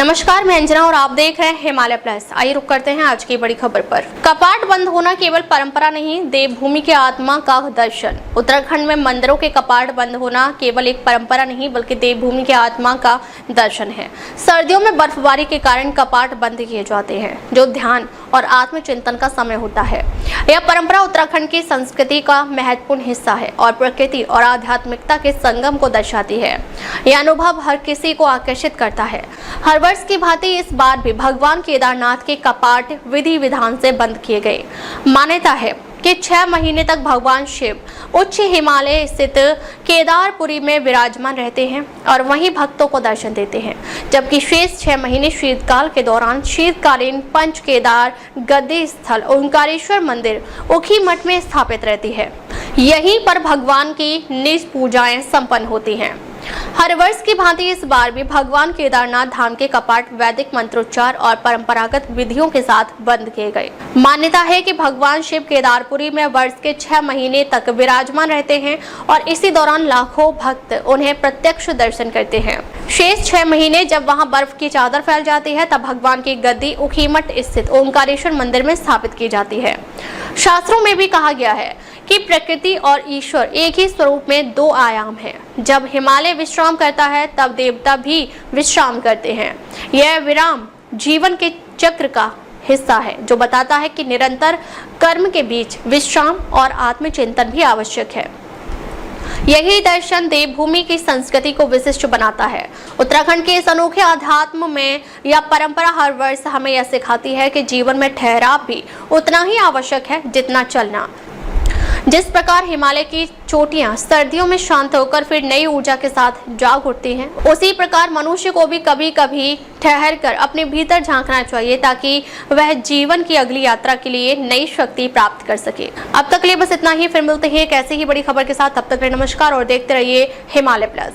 नमस्कार, मैं अंजना और आप देख रहे हैं हिमालय प्लस। आइए रुक करते हैं आज की बड़ी खबर पर। कपाट बंद होना केवल परंपरा नहीं, देवभूमि की आत्मा का दर्शन। उत्तराखंड में मंदिरों के कपाट बंद होना केवल एक परंपरा नहीं बल्कि देवभूमि की आत्मा का दर्शन है। सर्दियों में बर्फबारी के कारण कपाट बंद किए जाते हैं, जो ध्यान और आत्मचिंतन का समय होता है। यह परंपरा उत्तराखंड की संस्कृति का महत्वपूर्ण हिस्सा है और प्रकृति और आध्यात्मिकता के संगम को दर्शाती है। यह अनुभव हर किसी को आकर्षित करता है। हर वर्ष की भांति इस बार भी भगवान केदारनाथ के कपाट विधि विधान से बंद किए गए। मान्यता है कि 6 महीने तक भगवान शिव उच्च हिमालय स्थित केदारपुरी में विराजमान रहते हैं और वहीं भक्तों को दर्शन देते हैं, जबकि शेष 6 महीने शीतकाल के दौरान शीतकालीन पंच केदार गद्दी स्थल ओंकारेश्वर मंदिर ऊखीमठ में स्थापित रहती है। यहीं पर भगवान की निज पूजाएं संपन्न होती हैं। हर वर्ष की भांति इस बार भी भगवान केदारनाथ धाम के कपाट वैदिक मंत्रोच्चार और परंपरागत विधियों के साथ बंद किए गए। मान्यता है कि भगवान शिव केदारपुरी में वर्ष के 6 महीने तक विराजमान रहते हैं और इसी दौरान लाखों भक्त उन्हें प्रत्यक्ष दर्शन करते हैं। शेष 6 महीने जब वहां बर्फ की चादर फैल जाती है, तब भगवान की गद्दी ऊखीमठ स्थित ओंकारेश्वर मंदिर में स्थापित की जाती है। शास्त्रों में भी कहा गया है कि प्रकृति और ईश्वर एक ही स्वरूप में 2 आयाम है। जब हिमालय विश्राम करता है, तब देवता भी विश्राम करते हैं। यह विराम जीवन के चक्र का हिस्सा है, जो बताता है कि निरंतर कर्म के बीच विश्राम और आत्मचिंतन भी आवश्यक है। यही दर्शन देवभूमि की संस्कृति को विशिष्ट बनाता है। उत्तराखंड के इस अनोखे अध्यात्म में यह परंपरा हर वर्ष हमें यह सिखाती है कि जीवन में ठहराव भी उतना ही आवश्यक है जितना चलना। जिस प्रकार हिमालय की चोटियां सर्दियों में शांत होकर फिर नई ऊर्जा के साथ जाग उठती हैं, उसी प्रकार मनुष्य को भी कभी कभी ठहर कर अपने भीतर झांकना चाहिए, ताकि वह जीवन की अगली यात्रा के लिए नई शक्ति प्राप्त कर सके। अब तक के लिए बस इतना ही। फिर मिलते हैं एक ऐसी ही बड़ी खबर के साथ। तब तक नमस्कार और देखते रहिए हिमालय प्लस।